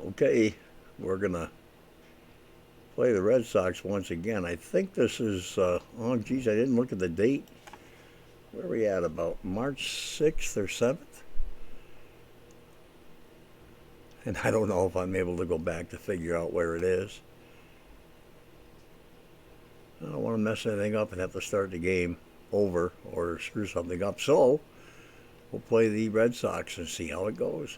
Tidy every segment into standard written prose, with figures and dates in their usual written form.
Okay, we're gonna play the Red Sox once again. I think this is, oh geez, I didn't look at the date. Where are we at, about March 6th or 7th? And I don't know if I'm able to go back to figure out where it is. I don't want to mess anything up and have to start the game over or screw something up. So, we'll play the Red Sox and see how it goes.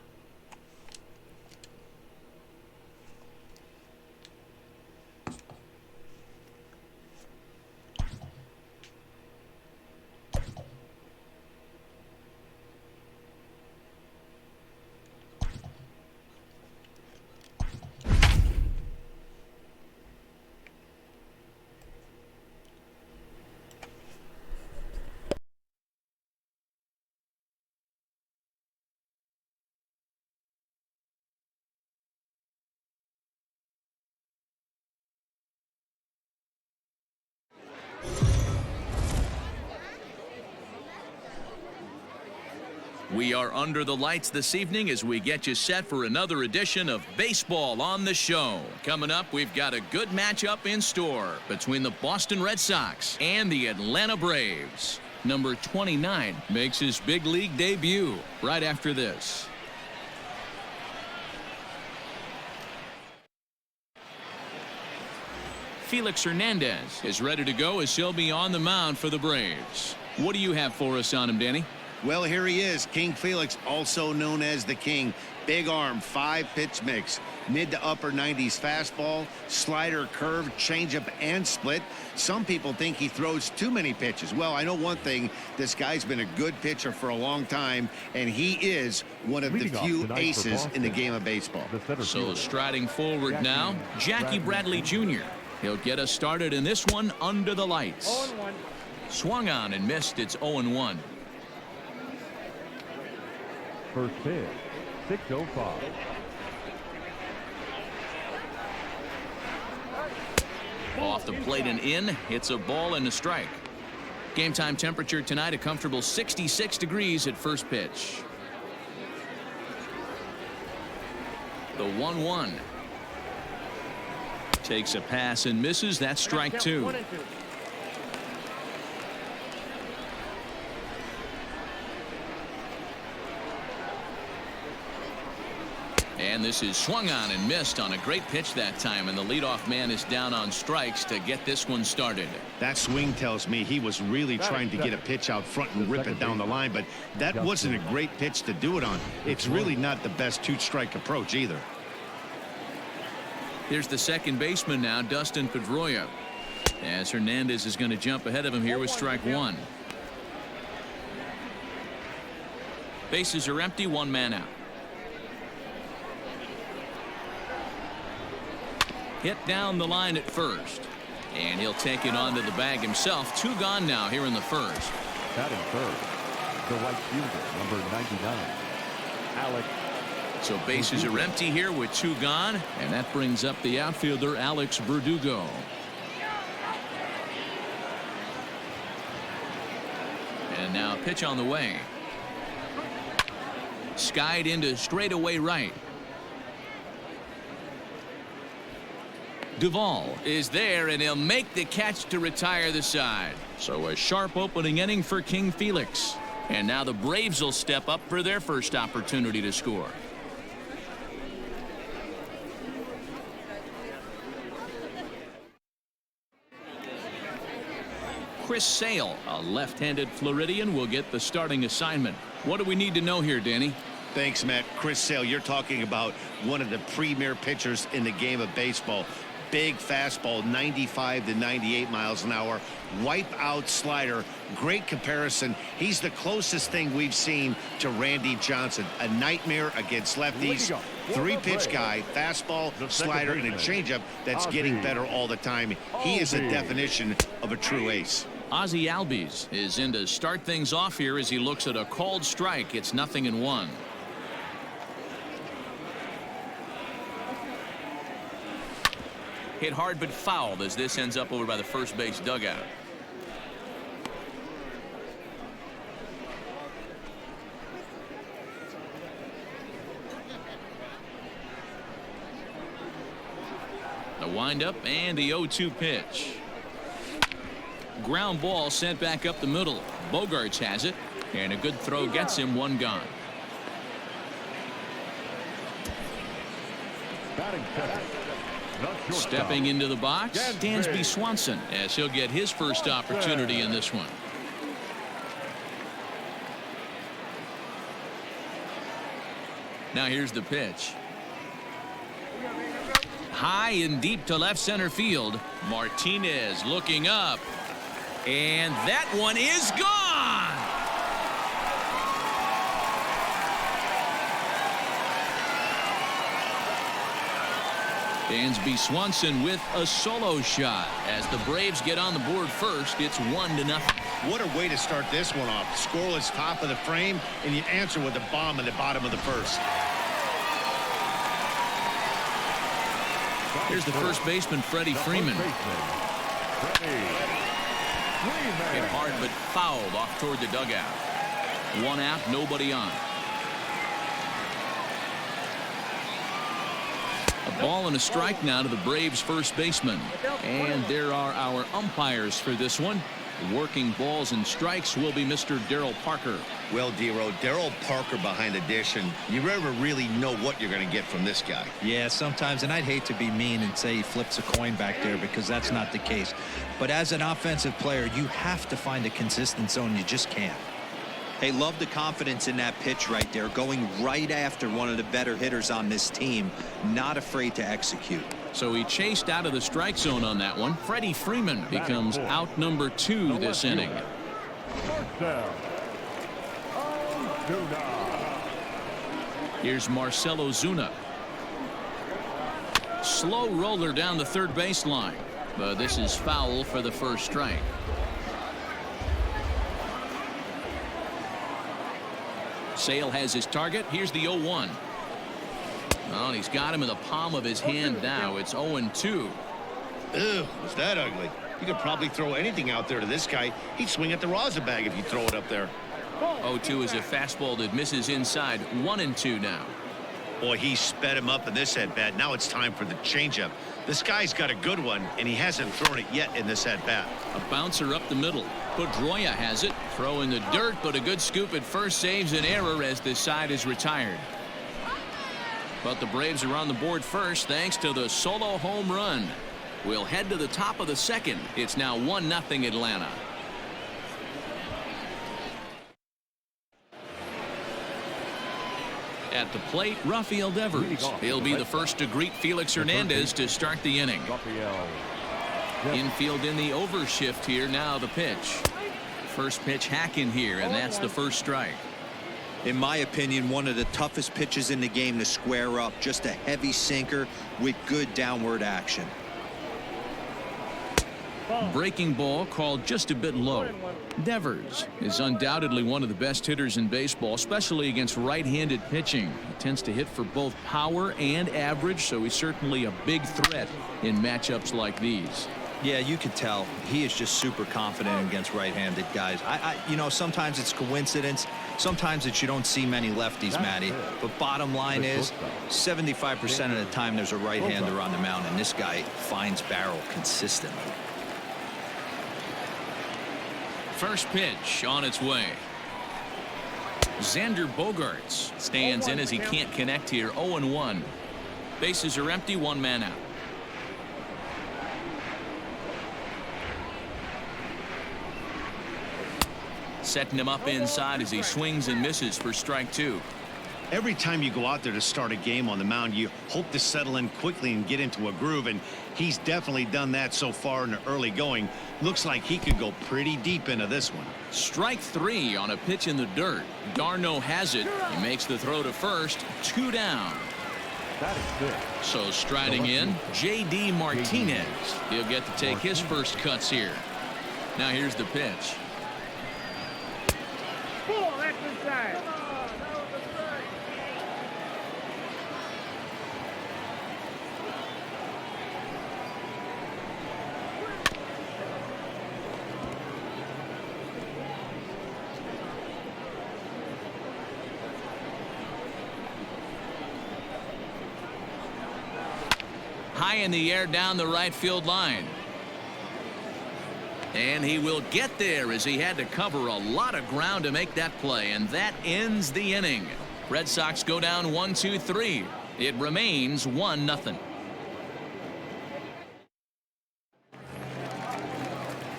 We are under the lights this evening as we get you set for another edition of Baseball on the Show. Coming up, we've got a good matchup in store between the Boston Red Sox and the Atlanta Braves. Number 29 makes his big league debut right after this. Felix Hernandez is ready to go as he'll be on the mound for the Braves. What do you have for us on him, Danny? Well, here he is, King Felix, also known as the King. Big arm, 5-pitch mix, mid to upper 90s fastball, slider, curve, changeup, and split. Some people think he throws too many pitches. Well, I know one thing, this guy's been a good pitcher for a long time, and he is one of the few aces in the game of baseball. So striding forward now, Jackie Bradley Jr. He'll get us started in this one under the lights. 0-1. Swung on and missed. It's 0-1. First pitch, 6:05. Off the plate and in. It's a ball and a strike. Game time temperature tonight, a comfortable 66 degrees at first pitch. The 1-1. Takes a pass and misses. That's strike two. 1-2. And this is swung on and missed on a great pitch that time, and the leadoff man is down on strikes to get this one started. That swing tells me he was really trying to get a pitch out front and rip it down the line, but that wasn't a great pitch to do it on. It's really not the best two-strike approach either. Here's the second baseman now, Dustin Pedroia, as Hernandez is going to jump ahead of him here with strike one. Bases are empty, one man out. Hit down the line at first, and he'll take it onto the bag himself. Two gone now here in the first. Batting third, the right fielder, number 99, Alex. So bases are empty here with two gone, and that brings up the outfielder Alex Verdugo. And now pitch on the way. Skied into straightaway right. Duvall is there, and he'll make the catch to retire the side. So a sharp opening inning for King Felix. And now the Braves will step up for their first opportunity to score. Chris Sale, a left-handed Floridian, will get the starting assignment. What do we need to know here, Danny? Thanks, Matt. Chris Sale, you're talking about one of the premier pitchers in the game of baseball. Big fastball, 95 to 98 miles an hour. Wipe out slider. Great comparison. He's the closest thing we've seen to Randy Johnson. A nightmare against lefties. Three-pitch guy, fastball, slider, and a changeup that's getting better all the time. He is a definition of a true ace. Ozzie Albies is in to start things off here as he looks at a called strike. It's 0-1. Hit hard but fouled as this ends up over by the first base dugout. The windup and the 0-2 pitch. Ground ball sent back up the middle. Bogarts has it, and a good throw gets him one gone. Stepping into the box, Dansby Swanson, as he'll get his first opportunity in this one. Now here's the pitch. High and deep to left center field. Martinez looking up. And that one is gone. Dansby Swanson with a solo shot. As the Braves get on the board first, it's 1-0. What a way to start this one off. Scoreless top of the frame, and you answer with a bomb in the bottom of the first. Here's the first baseman, Freddie Freeman. Hit hard but fouled off toward the dugout. One out, nobody on. A ball and a strike now to the Braves first baseman. And there are our umpires for this one. Working balls and strikes will be Mr. Darryl Parker. Well, Dero, Darryl Parker behind the dish, and you never really know what you're going to get from this guy. Yeah, sometimes, and I'd hate to be mean and say he flips a coin back there because that's not the case. But as an offensive player, you have to find a consistent zone. You just can't. Hey, love the confidence in that pitch right there, going right after one of the better hitters on this team, not afraid to execute. So he chased out of the strike zone on that one. Freddie Freeman becomes out number 2 this inning. Here's Marcell Ozuna. Slow roller down the third baseline, but this is foul for the first strike. Sale has his target. Here's the 0-1. Oh, and he's got him in the palm of his hand now. It's 0-2. Ew, was that ugly? You could probably throw anything out there to this guy. He'd swing at the rosin bag if you throw it up there. 0-2 is a fastball that misses inside. 1-2 now. Boy, he sped him up in this at-bat. Now it's time for the changeup. This guy's got a good one, and he hasn't thrown it yet in this at-bat. A bouncer up the middle. Pedroia has it. Throw in the dirt, but a good scoop at first saves an error as this side is retired. But the Braves are on the board first thanks to the solo home run. We'll head to the top of the second. It's now 1-0 Atlanta. At the plate, Rafael Devers. He'll be the first to greet Felix Hernandez to start the inning. Infield in the overshift here. Now the pitch. First pitch hack in here, and that's the first strike. In my opinion, one of the toughest pitches in the game to square up. Just a heavy sinker with good downward action. Breaking ball called just a bit low. Devers is undoubtedly one of the best hitters in baseball, especially against right-handed pitching. He tends to hit for both power and average, so he's certainly a big threat in matchups like these. Yeah, you could tell he is just super confident against right-handed guys. You know, sometimes it's coincidence. Sometimes it's you don't see many lefties, Matty. But bottom line is 75% of the time there's a right-hander on the mound, and this guy finds barrel consistently. First pitch on its way. Xander Bogaerts stands in as he can't connect here. 0-1. Bases are empty, one man out. Setting him up inside as he swings and misses for strike 2. Every time you go out there to start a game on the mound, you hope to settle in quickly and get into a groove, and he's definitely done that so far in the early going. Looks like he could go pretty deep into this one. Strike 3 on a pitch in the dirt. Darno has it. He makes the throw to first. 2 down. So striding in, J.D. Martinez. He'll get to take his first cuts here. Now here's the pitch. high in the air down the right field line. And he will get there as he had to cover a lot of ground to make that play. And that ends the inning. Red Sox go down 1-2-3. It remains 1-0.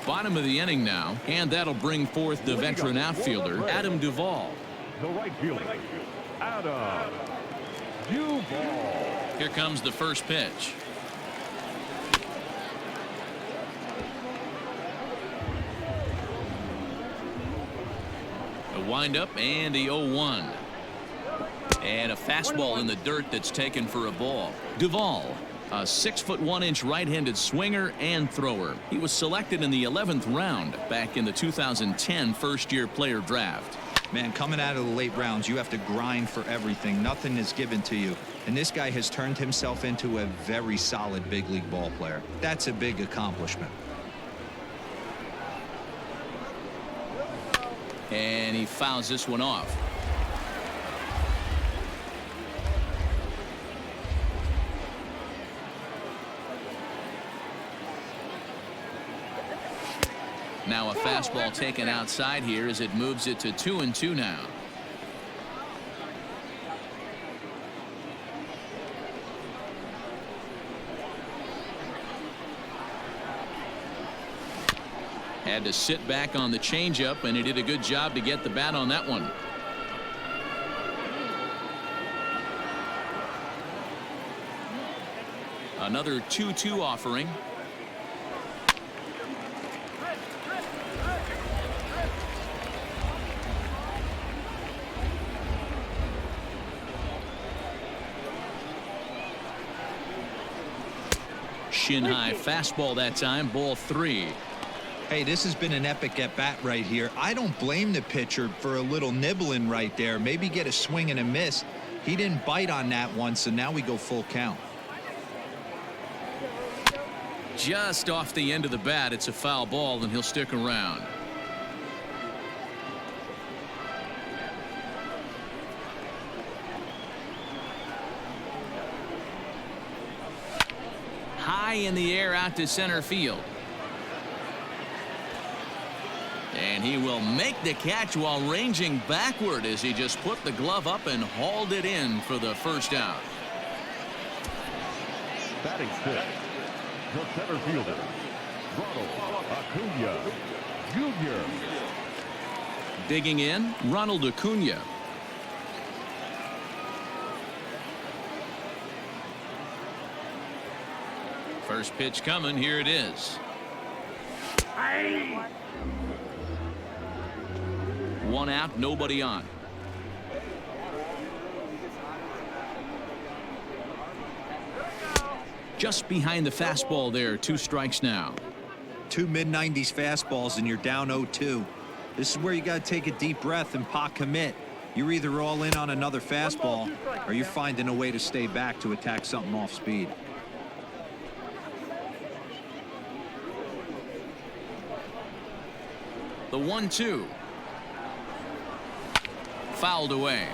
Bottom of the inning now, and that'll bring forth the veteran outfielder, Adam Duvall. The right fielder, Adam Duvall. Here comes the first pitch. A windup and the 0-1. And a fastball in the dirt that's taken for a ball. Duvall, a 6'1" right-handed swinger and thrower. He was selected in the 11th round back in the 2010 first-year player draft. Man, coming out of the late rounds, you have to grind for everything. Nothing is given to you. And this guy has turned himself into a very solid big league ball player. That's a big accomplishment. And he fouls this one off. Now a fastball taken outside here as it moves it to 2-2 now. Had to sit back on the changeup, and he did a good job to get the bat on that one. Another 2-2 offering. Shin high fastball that time, ball 3. Hey, this has been an epic at bat right here. I don't blame the pitcher for a little nibbling right there. Maybe get a swing and a miss. He didn't bite on that one, so now we go full count. Just off the end of the bat, it's a foul ball, and he'll stick around. High in the air out to center field. And he will make the catch while ranging backward as he just put the glove up and hauled it in for the first out. Batting fifth, the center fielder, Ronald Acuna Jr. Digging in, Ronald Acuna. First pitch coming, here it is. One out, nobody on. Just behind the fastball there, 2 strikes now. 2 mid-90s fastballs and you're down 0-2. This is where you got to take a deep breath and pot commit. You're either all in on another fastball or you're finding a way to stay back to attack something off speed. The 1-2. Fouled away.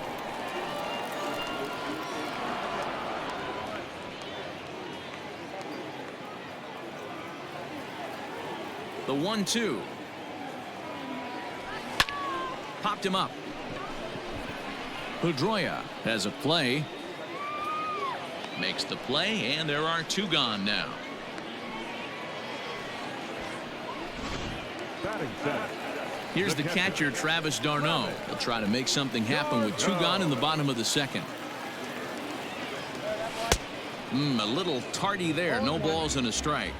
The 1-2. Popped him up. Pedroia has a play. Makes the play, and there are 2 gone now. Batting seventh. Here's the catcher, Travis d'Arnaud. He'll try to make something happen with 2 gone in the bottom of the second. A little tardy there. No balls and a strike.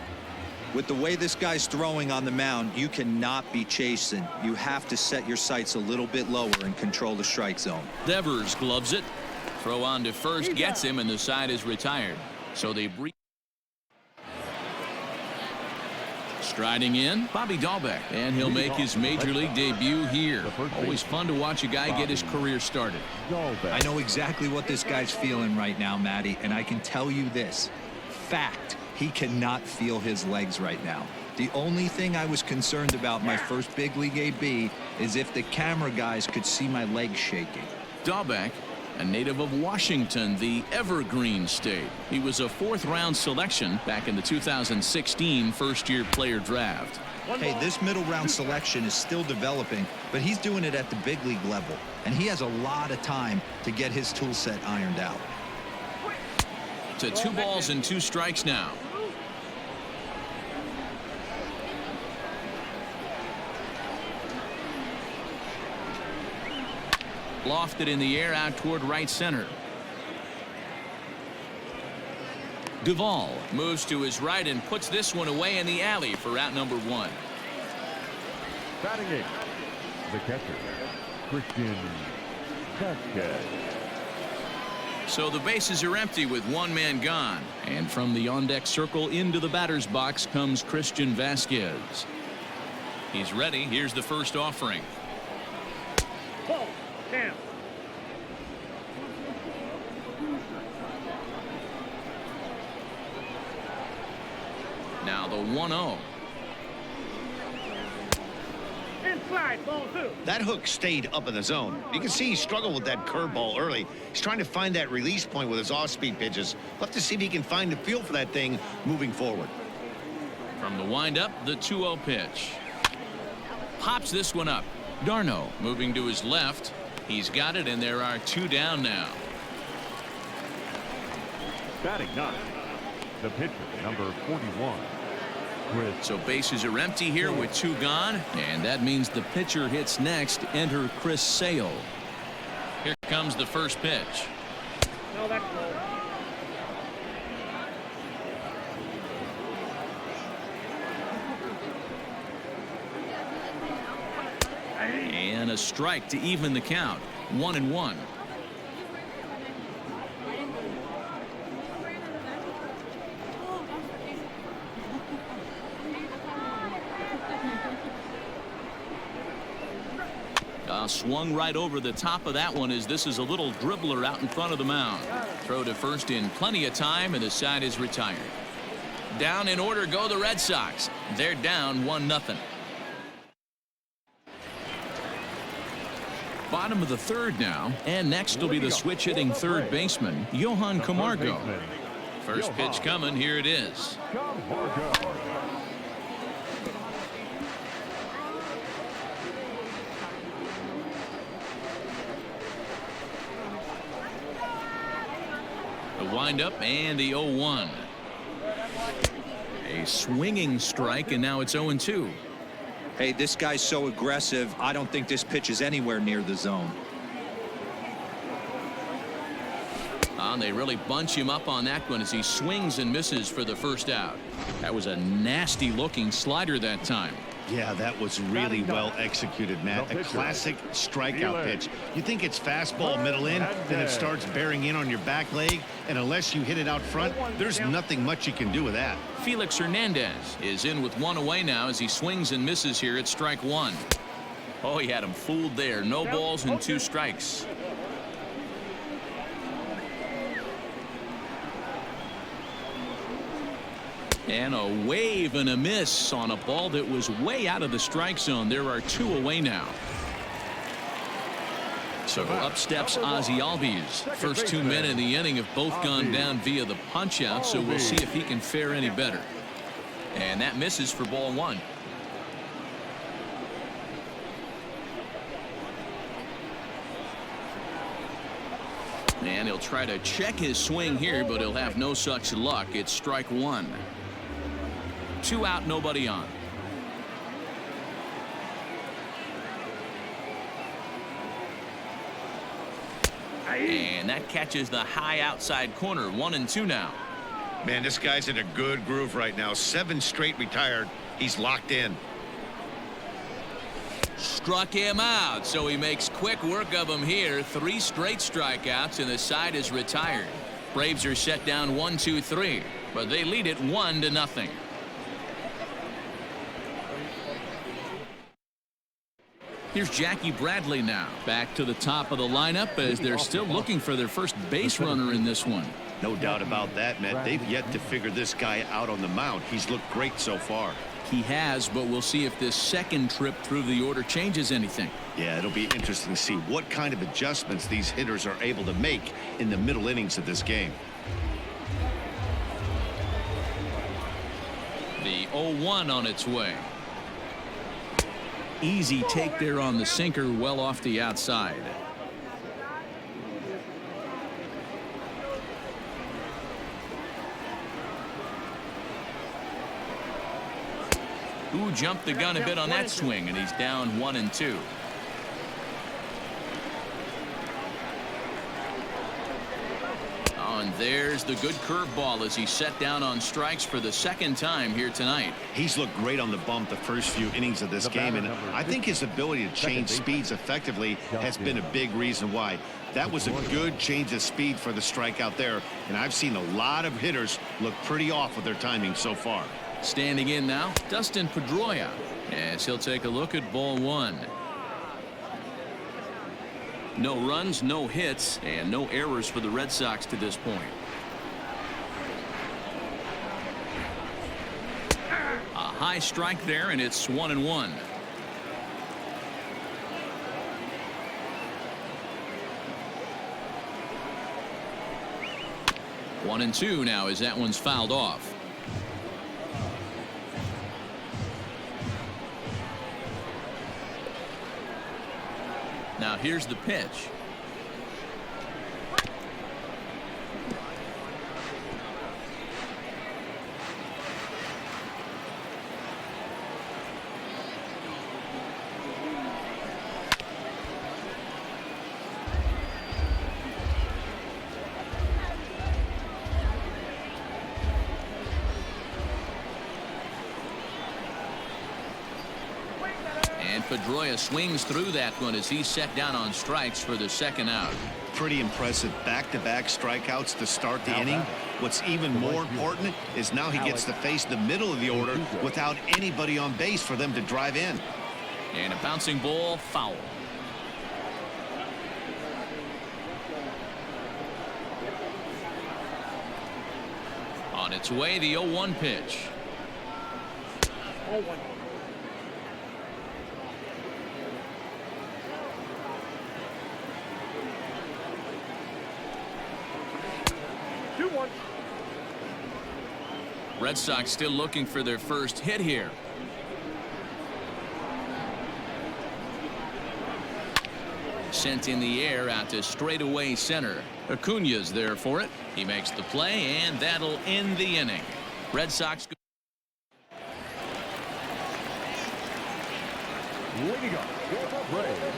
With the way this guy's throwing on the mound, you cannot be chasing. You have to set your sights a little bit lower and control the strike zone. Devers gloves it. Throw on to first gets him, and the side is retired. So they breathe. Striding in, Bobby Dahlbeck, and he'll make his major league debut here. Always fun to watch a guy get his career started. I know exactly what this guy's feeling right now, Matty, and I can tell you this. Fact, he cannot feel his legs right now. The only thing I was concerned about my first big league AB is if the camera guys could see my legs shaking. Dahlbeck a native of Washington, the Evergreen State. He was a 4th-round selection back in the 2016 first-year player draft. Hey, this middle round selection is still developing, but he's doing it at the big league level, and he has a lot of time to get his tool set ironed out. To 2 balls and 2 strikes now. Lofted in the air out toward right center. Duvall moves to his right and puts this one away in the alley for out number 1. Batting 8th, the catcher, Christian Vasquez. So the bases are empty with 1 man gone. And from the on-deck circle into the batter's box comes Christian Vasquez. He's ready. Here's the first offering. Down. Now the 1-0. Inside, ball 2. That hook stayed up in the zone. You can see he struggled with that curveball early. He's trying to find that release point with his off-speed pitches. We'll have to see if he can find the feel for that thing moving forward. From the windup, the 2-0 pitch. Pops this one up. Darno moving to his left. He's got it, and there are 2 down now. Batting 9th, the pitcher, number 41. So bases are empty here with 2 gone, and that means the pitcher hits next. Enter Chris Sale. Here comes the first pitch. No, that's low. And a strike to even the count. 1-1. Swung right over the top of that one as this is a little dribbler out in front of the mound. Throw to first in plenty of time, and the side is retired. Down in order go the Red Sox. They're down 1-0. Bottom of the 3rd now, and next will be the switch-hitting 3rd baseman, Johan Camargo. First pitch coming. Here it is. The windup and the 0-1. A swinging strike, and now it's 0-2. Hey, this guy's so aggressive, I don't think this pitch is anywhere near the zone. They really bunch him up on that one as he swings and misses for the first out. That was a nasty looking slider that time. Yeah, that was really well executed, Matt. A classic strikeout pitch. You think it's fastball middle in, then it starts bearing in on your back leg, and unless you hit it out front, there's nothing much you can do with that. Felix Hernandez is in with 1 away now as he swings and misses here at strike 1. Oh, he had him fooled there. No balls and 2 strikes. And a wave and a miss on a ball that was way out of the strike zone. There are 2 away now. So up steps Ozzie Albies. First 2 men in the inning have both gone down via the punch out, so we'll see if he can fare any better. And that misses for ball 1. And he'll try to check his swing here, but he'll have no such luck. It's strike 1. 2 out, nobody on. And that catches the high outside corner. 1-2 now. Man, this guy's in a good groove right now. 7 straight retired. He's locked in. Struck him out, so he makes quick work of him here. 3 straight strikeouts, and the side is retired. Braves are set down 1-2-3, but they lead it 1-0. Here's Jackie Bradley now. Back to the top of the lineup as they're still looking for their first base runner in this one. No doubt about that, Matt. They've yet to figure this guy out on the mound. He's looked great so far. he has, but we'll see if this second trip through the order changes anything. Yeah, it'll be interesting to see what kind of adjustments these hitters are able to make in the middle innings of this game. The 0-1 on its way. Easy take there on the sinker, well off the outside. Who jumped the gun a bit on that swing, and he's down 1-2. Oh, and there's the good curveball as he set down on strikes for the second time here tonight. He's looked great on the bump the first few innings of this game, and I think his ability to change speeds effectively has been a big reason why. That was a good change of speed for the strikeout there, and I've seen a lot of hitters look pretty off with their timing so far. Standing in now, Dustin Pedroia, as he'll take a look at ball one. No runs, no hits, and no errors for the Red Sox to this point. A high strike there, and it's 1-1. One and two now as that one's fouled off. Now here's the pitch. Pedroia swings through that one as he's set down on strikes for the second out. Pretty impressive back-to-back strikeouts to start the inning. What's even more important is now he gets to face the middle of the order without anybody on base for them to drive in. And a bouncing ball, foul. On its way, the 0-1 pitch. 0-1. 2-1. Red Sox still looking for their first hit here. Sent in the air out to straightaway center. Acuna's there for it. He makes the play, and that'll end the inning. Red Sox.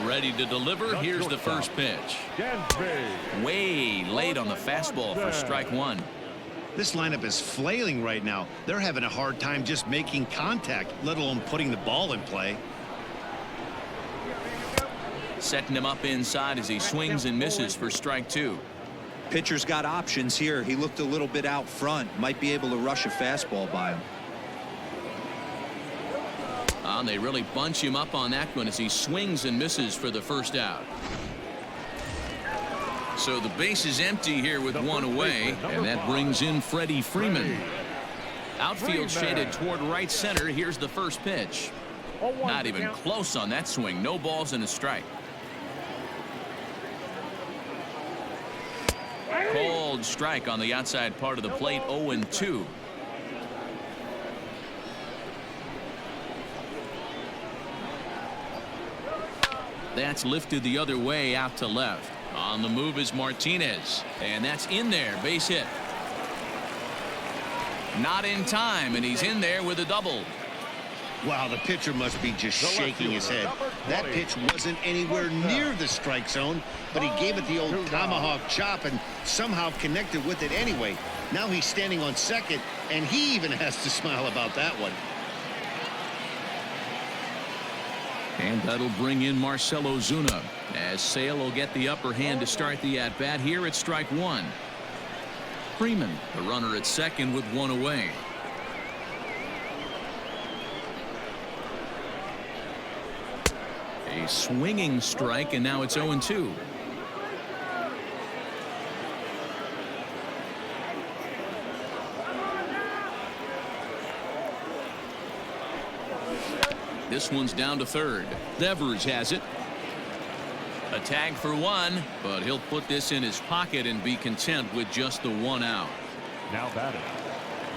Ready to deliver. Here's the first pitch. Way late on the fastball for strike one. This lineup is flailing right now. They're having a hard time just making contact, let alone putting the ball in play. Setting him up inside as he swings and misses for strike two. Pitcher's got options here. He looked a little bit out front. Might be able to rush a fastball by him. And they really bunch him up on that one as he swings and misses for the first out. So the base is empty here with one away, and that brings in Freddie Freeman. Outfield shaded toward right center. Here's the first pitch. Not even close on that swing. No balls and a strike. Cold strike on the outside part of the plate. 0-2. That's lifted the other way out to left. On the move is Martinez, and that's in there. Base hit. Not in time, and he's in there with a double. Wow, the pitcher must be just shaking his head. That pitch wasn't anywhere near the strike zone, but he gave it the old tomahawk chop and somehow connected with it anyway. Now he's standing on second, and he even has to smile about that one. And that'll bring in Marcell Ozuna as Sale will get the upper hand to start the at-bat here at strike one. Freeman, the runner at second with one away. A swinging strike, and now it's 0-2. This one's down to third. Devers has it. A tag for one, but he'll put this in his pocket and be content with just the one out. Now batting.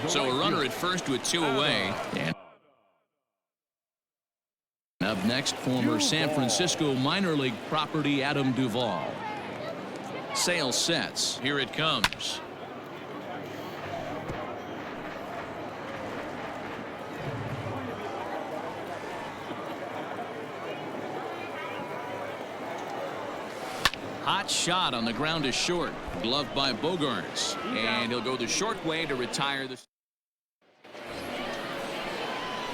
So a runner at first with two away. And up next, former San Francisco minor league property Adam Duvall. Sale sets. Here it comes. Hot shot on the ground is short. Gloved by Bogarts. And he'll go the short way to retire the.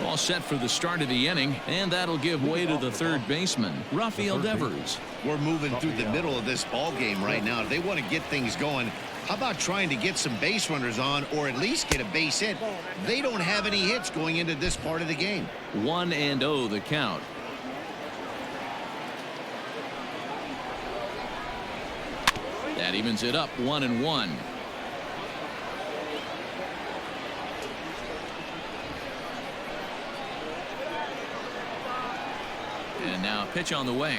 All set for the start of the inning, and that'll give way to the third baseman, Rafael Devers. We're moving through the middle of this ball game right now. If they want to get things going, how about trying to get some base runners on, or at least get a base hit? They don't have any hits going into this part of the game. 1-0 the count. That evens it up 1-1. And now a pitch on the way.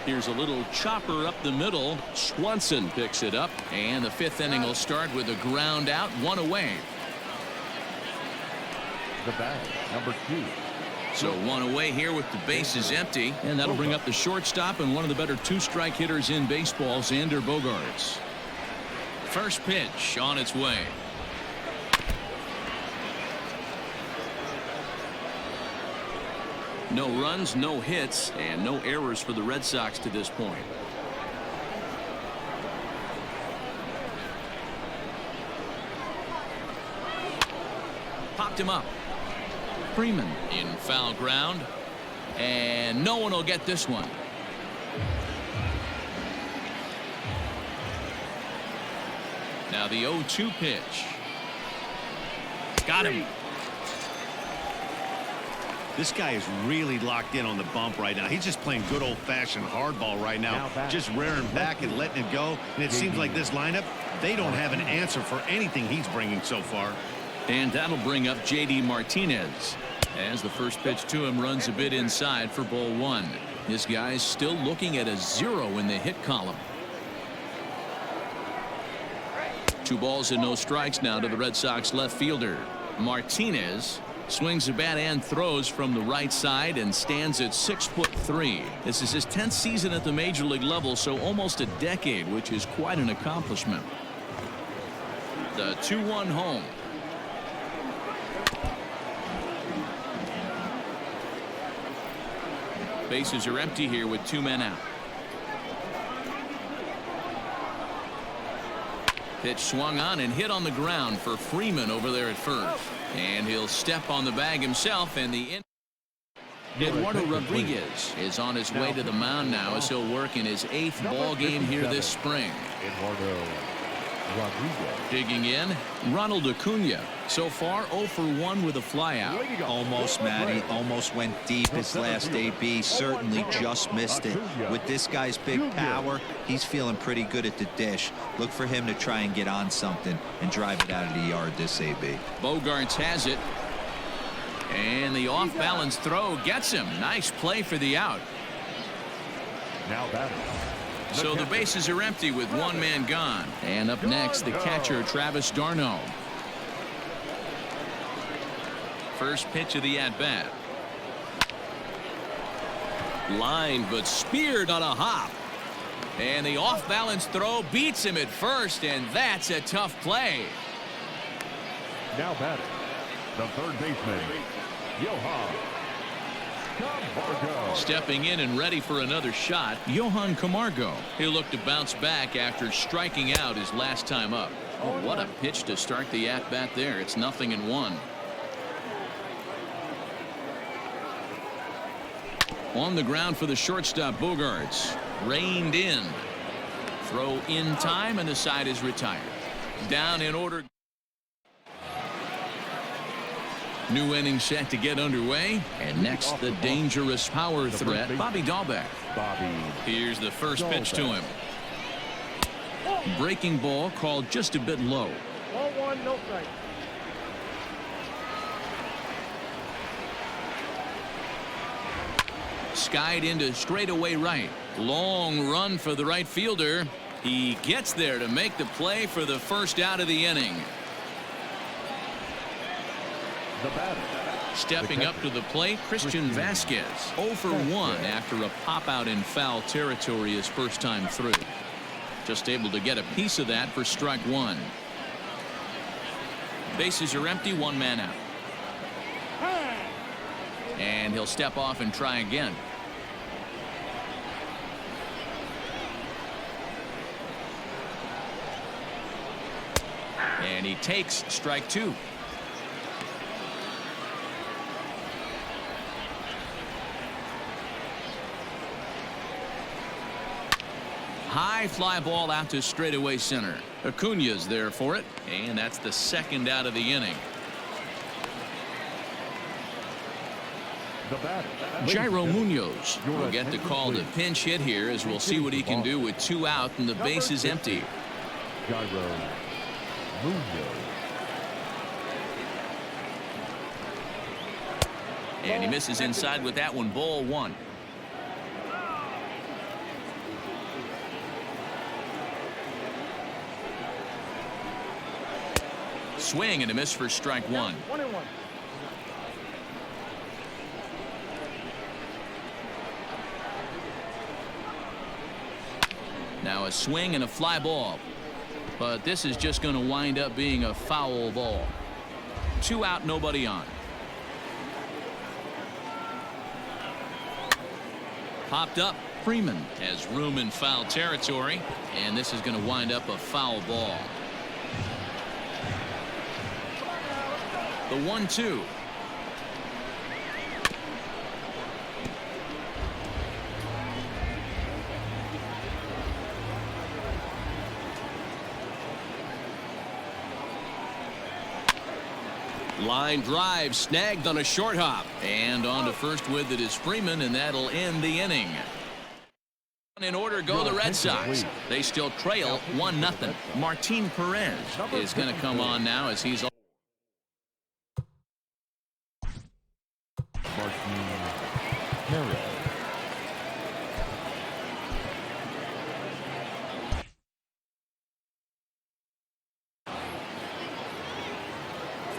Here's a little chopper up the middle. Swanson picks it up, and the fifth inning will start with a ground out, one away. The bat, number 2. So one away here with the bases empty, and that'll bring up the shortstop and one of the better two-strike hitters in baseball, Xander Bogaerts. First pitch on its way. No runs, no hits, and no errors for the Red Sox to this point. Popped him up. Freeman in foul ground, and no one will get this one. Now the 0-2 pitch. Got him. This guy is really locked in on the bump right now. He's just playing good old-fashioned hardball right now, just rearing back and letting it go. And it seems like this lineup, they don't have an answer for anything he's bringing so far. And that'll bring up J.D. Martinez as the first pitch to him runs a bit inside for ball one. This guy's still looking at a 0 in the hit column. 2 balls and no strikes now to the Red Sox left fielder. Martinez swings the bat and throws from the right side and stands at 6'3". This is his 10th season at the major league level, so almost a decade, which is quite an accomplishment. The 2-1 home. Bases are empty here with 2 men out. Pitch swung on and hit on the ground for Freeman over there at first. And he'll step on the bag himself, and the Eduardo Rodriguez is on his way to the mound now as he'll work in his 8th ball game here this spring. Eduardo Rodriguez. Digging in, Ronald Acuna. So far 0 for 1 with a flyout. Almost, Matty. Almost went deep his last AB. Certainly just missed it. With this guy's big power, he's feeling pretty good at the dish. Look for him to try and get on something and drive it out of the yard this AB. Bogarts has it. And the off-balance throw gets him. Nice play for the out. Now batting. So the bases are empty with 1 man gone. And up next, the catcher, Travis d'Arnaud. First pitch of the at-bat. Line, but speared on a hop. And the off-balance throw beats him at first, and that's a tough play. Now batting. The third baseman, Johan Camargo. Stepping in and ready for another shot, Johan Camargo. He'll look to bounce back after striking out his last time up. Oh, what a pitch to start the at-bat there. It's 0-1. On the ground for the shortstop, Bogarts. Reined in. Throw in time, and the side is retired. Down in order. New inning set to get underway. And next, the dangerous power threat, Bobby Dahlbeck. Here's the first pitch to him. Breaking ball called just a bit low. 1-1, no strike. skied into straightaway right. Long run for the right fielder. He gets there to make the play for the first out of the inning. The batter. Stepping up to the plate, Christian Vasquez. 0 for 1 after a pop out in foul territory his first time through. Just able to get a piece of that for strike one. Bases are empty, one man out. And he'll step off and try again. And he takes strike two. High fly ball out to straightaway center. Acuna's there for it, and that's the second out of the inning. The batter. Jairo Munoz will get the call to pinch hit here, as we'll see what he can do with 2 out and the base is empty. Jairo Munoz. And he misses inside with that one. Ball one. Swing and a miss for strike one. 1-1. Now a swing and a fly ball. But this is just going to wind up being a foul ball. 2 out, nobody on. Popped up. Freeman has room in foul territory, and this is going to wind up a foul ball. The 1-2. Line drive snagged on a short hop, and on to first with it is Freeman, and that'll end the inning. In order go the Red Sox. They still trail 1-0. Martin Perez is going to come on now as he's Perez.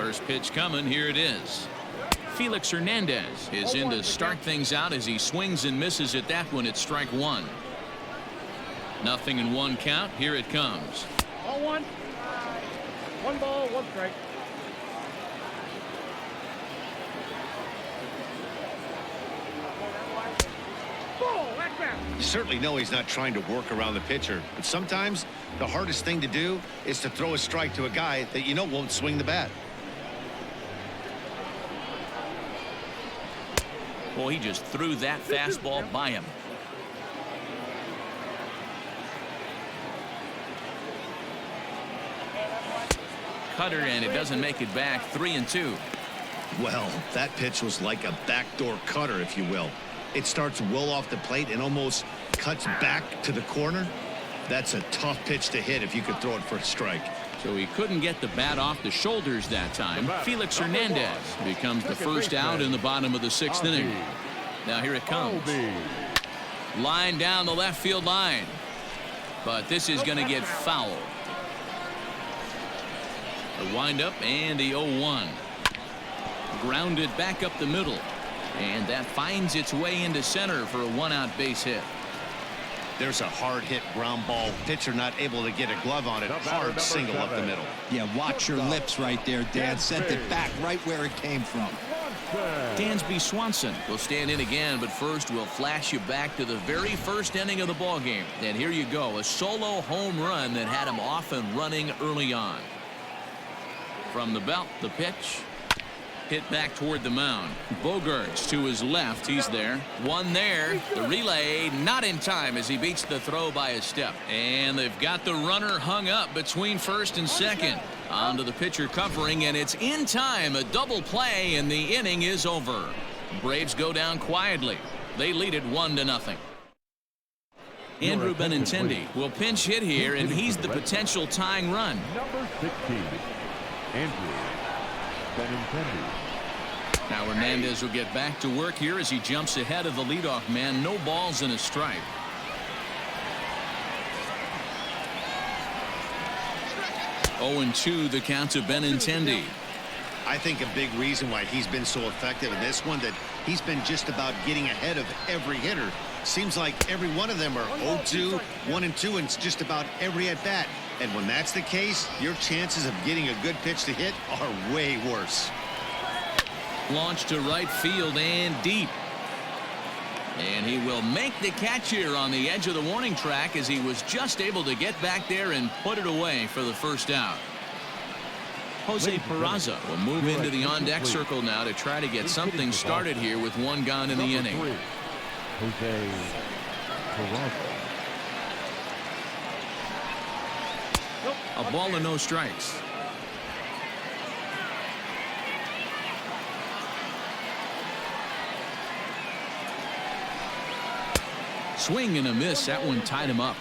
first pitch coming. Here it is. Felix Hernandez is in to start things out as he swings and misses at that one at strike one. 0-1 count. Here it comes. Ball one. 1 ball, 1 strike. You certainly know he's not trying to work around the pitcher, but sometimes the hardest thing to do is to throw a strike to a guy that you know won't swing the bat. Well, he just threw that fastball by him. Cutter, and it doesn't make it back. 3-2. Well, that pitch was like a backdoor cutter, if you will. It starts well off the plate and almost cuts back to the corner. That's a tough pitch to hit if you could throw it for a strike. So he couldn't get the bat off the shoulders that time. Felix Hernandez becomes the first out in the bottom of the 6th inning. Now here it comes. Line down the left field line. But this is going to get fouled. The windup and the 0-1. Grounded back up the middle. And that finds its way into center for a 1-out base hit. There's a hard hit ground ball. Pitcher not able to get a glove on it. Hard single up the middle. Yeah, watch your lips right there, Dan. Sent it back right where it came from. Dansby Swanson will stand in again, but first we'll flash you back to the very first inning of the ball game. And here you go, a solo home run that had him off and running early on. From the belt, the pitch. Hit back toward the mound. Bogarts to his left. He's there. One there. The relay not in time as he beats the throw by a step. And they've got the runner hung up between first and second. Onto the pitcher covering, and it's in time. A double play, and the inning is over. Braves go down quietly. They lead it 1-0. Andrew Benintendi will pinch hit here, and he's the potential tying run. Number 16, Andrew Benintendi. Now Hernandez will get back to work here as he jumps ahead of the leadoff man. No balls and a strike. Oh, and 2 the count to Benintendi. I think a big reason why he's been so effective in this one, that he's been just about getting ahead of every hitter. Seems like every one of them are 0-2, 1-2, and it's just about every at bat. And when that's the case, your chances of getting a good pitch to hit are way worse. Launched to right field and deep. And he will make the catch here on the edge of the warning track as he was just able to get back there and put it away for the first out. Jose Peraza will move into the on-deck circle now to try to get something started here with 1 gone in the inning. Jose Peraza. A ball and no strikes. Swing and a miss. That one tied him up.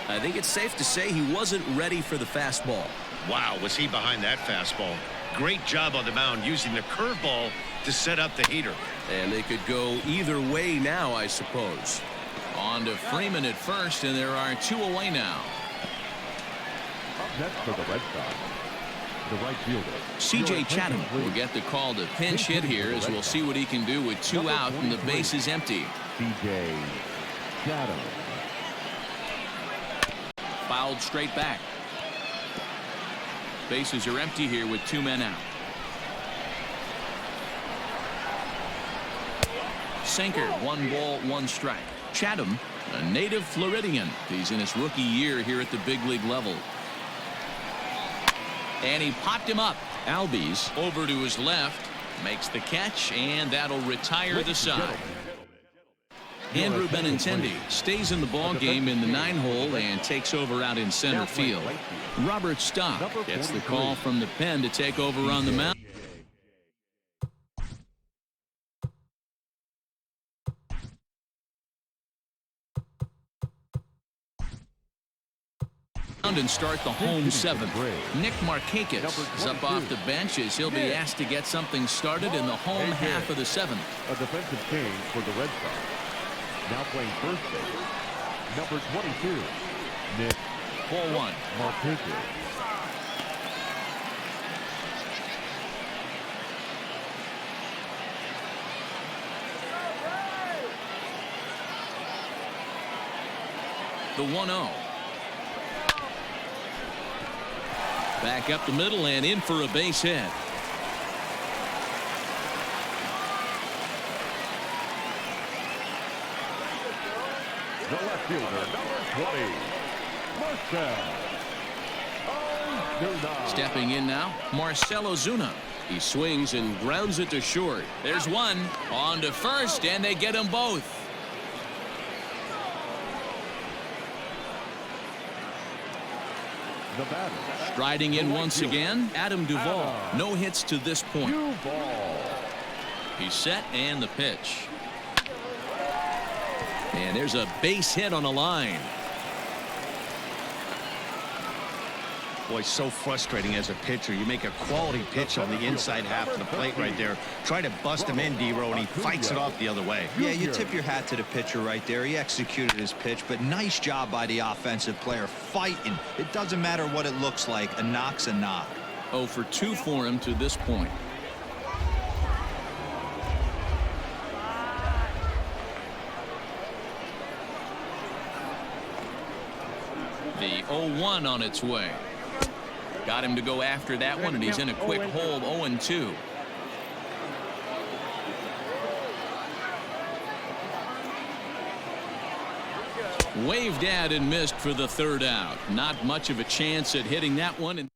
I think it's safe to say he wasn't ready for the fastball. Wow, was he behind that fastball. Great job on the mound using the curveball to set up the heater. And they could go either way now, I suppose. On to Freeman at first, and there are 2 away now. Up next for the Red Sox, the right fielder. C.J. Chatham will get the call to pinch hit here as we'll see what he can do with 2 out and the base is empty. C.J. Chatham. Fouled straight back. Bases are empty here with 2 men out. Sinker, 1 ball, 1 strike. Chatham, a native Floridian. He's in his rookie year here at the big league level. And he popped him up. Albies over to his left, makes the catch, and that'll retire the side. Andrew Benintendi stays in the ball game in the 9-hole and takes over out in center field. Robert Stock gets the call from the pen to take over on the mound. And start the home 7th. Nick Markakis is up off the bench as he'll be asked to get something started in the home half of the 7th. A defensive change for the Red Sox. Now playing first base, number 22, Nick 4-1. Markakis. The 1-0. Back up the middle and in for a base hit. The left fielder, number 20, Marcell Ozuna. Stepping in now, Marcell Ozuna. He swings and grounds it to short. There's one. On to first, and they get them both. The batter. Striding in once again, Adam Duvall. No hits to this point. Duvall. He's set and the pitch. And there's a base hit on a line. Boy, so frustrating as a pitcher. You make a quality pitch on the inside half of the plate right there. Try to bust him in, D-Row, and he fights it off the other way. Yeah, you tip your hat to the pitcher right there. He executed his pitch, but nice job by the offensive player fighting. It doesn't matter what it looks like. A knock's a knock. 0 for 2 for him to this point. The 0-1 on its way. Got him to go after that one, and he's in a quick hold. 0-2. Waved at and missed for the 3rd out. Not much of a chance at hitting that one. And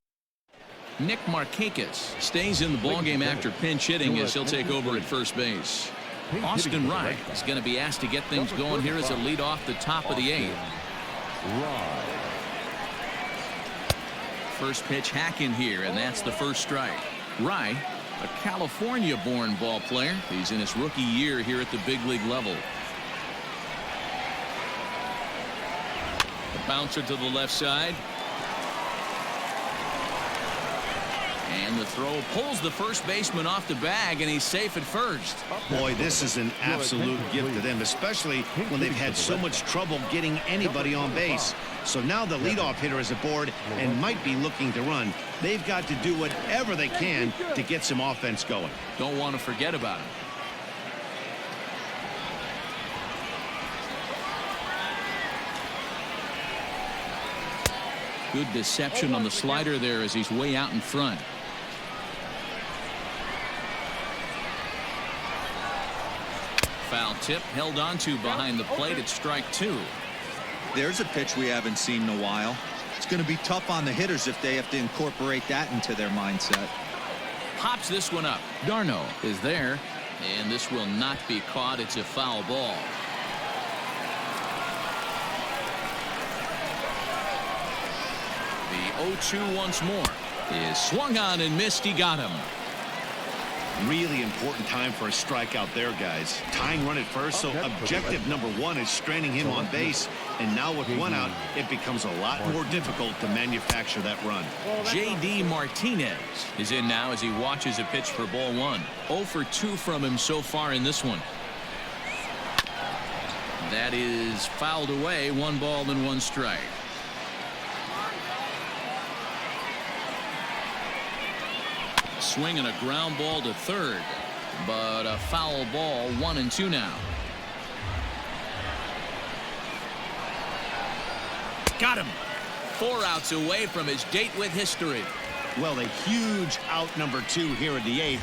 Nick Markakis stays in the ballgame after pinch hitting as he'll take over at first base. Austin Wright is going to be asked to get things going here as a lead off the top of the 8th. First pitch hack in here, and that's the first strike. Wright, a California-born ball player. He's in his rookie year here at the big league level. The bouncer to the left side. And the throw pulls the first baseman off the bag, and he's safe at first. Boy, this is an absolute gift to them, especially when they've had so much trouble getting anybody on base. So now the leadoff hitter is aboard and might be looking to run. They've got to do whatever they can to get some offense going. Don't want to forget about him. Good deception on the slider there as he's way out in front. Foul tip held onto behind the plate at strike 2. There's a pitch we haven't seen in a while. It's going to be tough on the hitters if they have to incorporate that into their mindset. Pops this one up. Darno is there, and this will not be caught. It's a foul ball. The 0-2 once more is swung on and missed. He got him. Really important time for a strikeout there, guys. Tying run at first, so objective number 1 is straining him on base. And now with 1 out, it becomes a lot more difficult to manufacture that run. J.D. Martinez is in now as he watches a pitch for ball 1. 0 for 2 from him so far in this one. That is fouled away. 1 ball and 1 strike. Swinging a ground ball to third, but a foul ball. 1-2 now. Got him. 4 outs away from his date with history. Well, a huge out number 2 here in the 8th.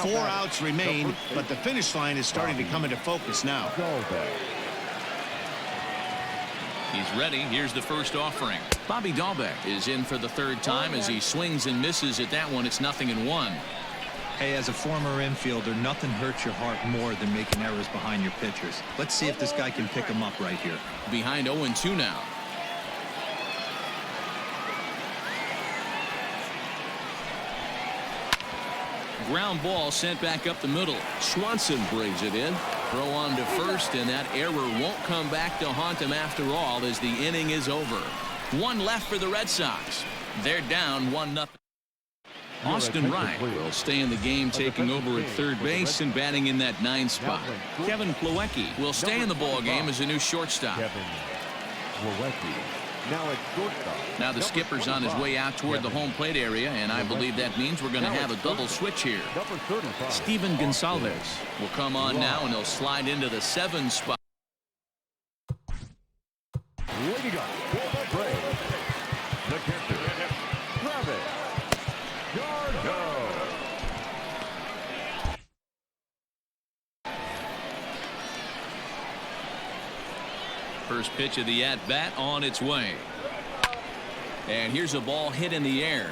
4 outs remain, but the finish line is starting to come into focus now. He's ready. Here's the first offering. Bobby Dahlbeck is in for the 3rd time as he swings and misses at that one. It's 0-1. Hey, as a former infielder, nothing hurts your heart more than making errors behind your pitchers. Let's see if this guy can pick them up right here. Behind 0-2 now. Ground ball sent back up the middle. Swanson brings it in. Throw on to first, and that error won't come back to haunt him after all as the inning is over. 1 left for the Red Sox. They're down 1-0. Austin Wright will stay in the game, taking over at third base and batting in that 9 spot. Kevin Plawecki will stay in the ball game as a new shortstop. Now the skipper's on his way out toward the home plate area, and I believe that means we're going to have a double switch here. Steven Gonsalves will come on now, and he'll slide into the 7 spot. The catcher, Travis Darno. First pitch of the at-bat on its way. And here's a ball hit in the air.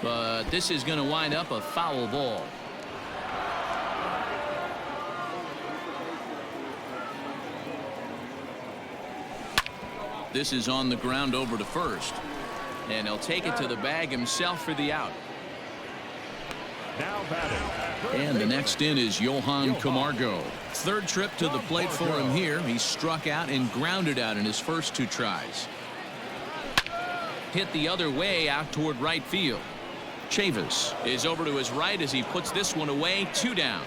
But this is going to wind up a foul ball. This is on the ground over to first. And he'll take it to the bag himself for the out. And the next in is Johan Camargo. 3rd trip to the plate for him here. He struck out and grounded out in his first 2 tries. Hit the other way out toward right field. Chavis is over to his right as he puts this one away. 2 down.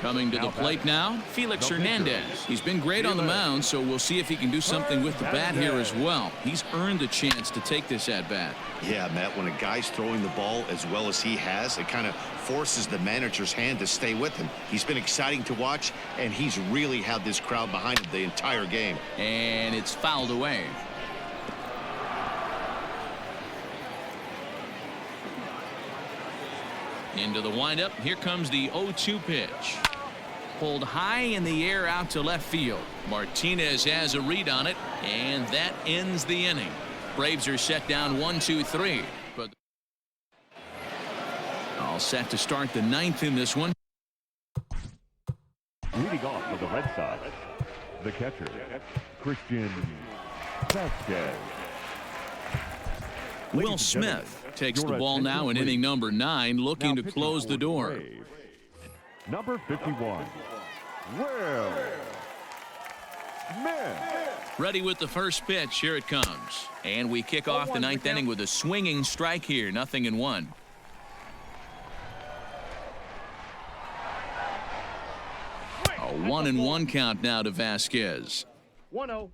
Coming to the plate now, Felix Hernandez. He's been great on the mound, so we'll see if he can do something with the bat here as well. He's earned a chance to take this at-bat. Yeah, Matt, when a guy's throwing the ball as well as he has, it kind of forces the manager's hand to stay with him. He's been exciting to watch, and he's really had this crowd behind him the entire game. And it's fouled away. Into the windup. Here comes the 0-2 pitch. Pulled high in the air out to left field. Martinez has a read on it, and that ends the inning. Braves are set down 1-2-3. But all set to start the 9th in this one. Leading off for the Red Sox, the catcher, Christian Vasquez. Will Smith takes the ball now in inning number 9, looking to close the door. Number 51, Will Smith. Ready with the first pitch. Here it comes. And we kick off the 9th inning with a swinging strike here. 0-1. 1-1 count now to Vasquez. 1-0.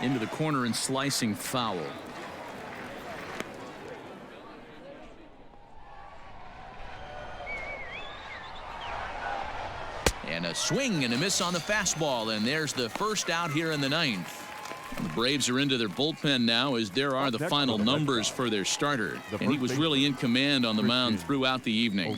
Into the corner and slicing foul. And a swing and a miss on the fastball, and there's the first out here in the ninth. The Braves are into their bullpen now, as there are the final numbers for their starter, and he was really in command on the mound throughout the evening.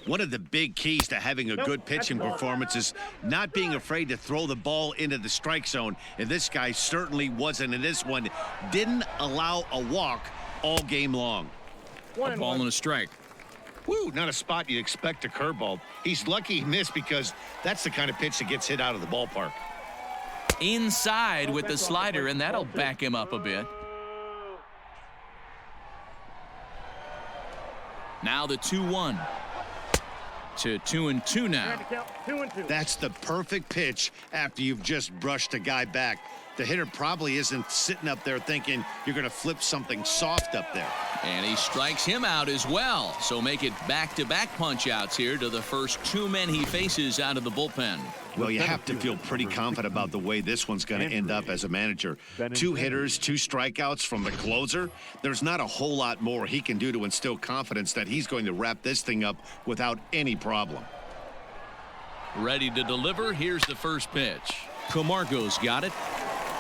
One of the big keys to having a good pitching performance is not being afraid to throw the ball into the strike zone, and this guy certainly wasn't in this one. Didn't allow a walk all game long. A ball and a strike. Woo, not a spot you'd expect a curveball. He's lucky he missed, because that's the kind of pitch that gets hit out of the ballpark. Inside with the slider, and that'll back him up a bit. Now the 2-1 to 2-2 now. 2-2. That's the perfect pitch after you've just brushed a guy back. The hitter probably isn't sitting up there thinking you're going to flip something soft up there. And he strikes him out as well. So make it back-to-back punch-outs here to the first two men he faces out of the bullpen. Well, you have to feel pretty confident about the way this one's going to end up as a manager. 2 hitters, 2 strikeouts from the closer. There's not a whole lot more he can do to instill confidence that he's going to wrap this thing up without any problem. Ready to deliver. Here's the first pitch. Camargo's got it.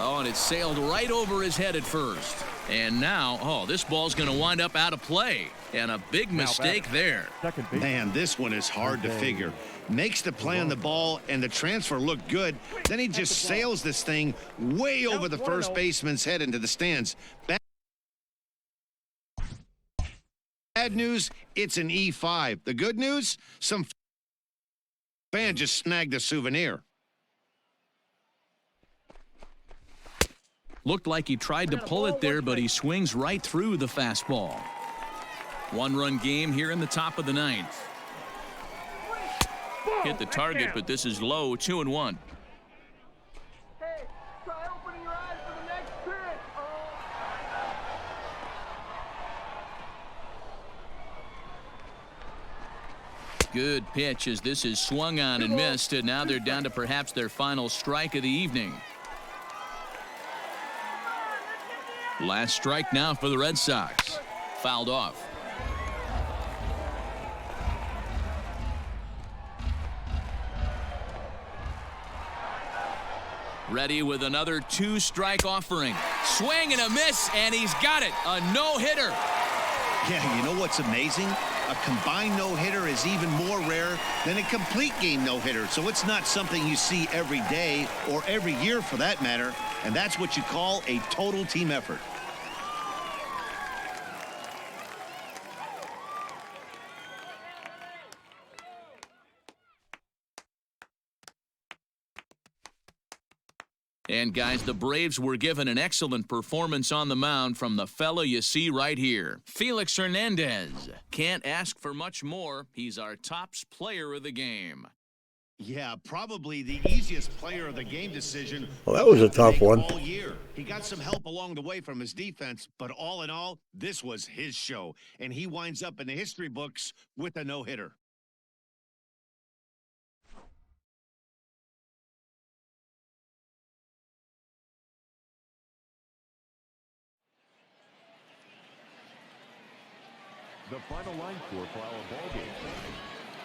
Oh, and it sailed right over his head at first. And now, oh, this ball's going to wind up out of play. And a big mistake there. Man, this one is hard to figure. Makes the play on the ball, and the transfer looked good. Then he just sails this thing way over the first baseman's head into the stands. Bad news, it's an E5. The good news, some fan just snagged a souvenir. Looked like he tried to pull it there, but he swings right through the fastball. 1-run game here in the top of the ninth. Hit the target, but this is low. 2-1. Hey, try opening your eyes for the next pitch. Good pitch as this is swung on and missed, and now they're down to perhaps their final strike of the evening. Last strike now for the Red Sox. Fouled off. Ready with another 2-strike offering. Swing and a miss, and he's got it. A no-hitter. Yeah, you know what's amazing? A combined no-hitter is even more rare than a complete game no-hitter. So it's not something you see every day or every year for that matter. And that's what you call a total team effort. And guys, the Braves were given an excellent performance on the mound from the fella you see right here, Felix Hernandez. Can't ask for much more. He's our tops player of the game. Yeah, probably the easiest player of the game decision. Well, that was a tough one. All year. He got some help along the way from his defense, but all in all, this was his show, and he winds up in the history books with a no-hitter. The final line score for our ball game tonight.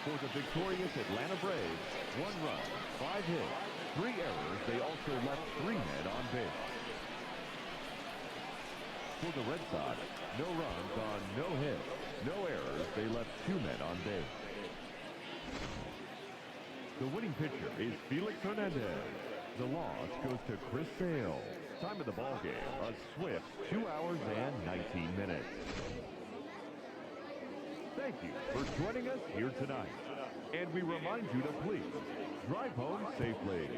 For the victorious Atlanta Braves, 1 run, 5 hits, 3 errors. They also left 3 men on base. For the Red Sox, no runs on no hits, no errors. They left 2 men on base. The winning pitcher is Felix Hernandez. The loss goes to Chris Sale. Time of the ball game, a swift 2 hours and 19 minutes. Thank you for joining us here tonight. And we remind you to please drive home safely.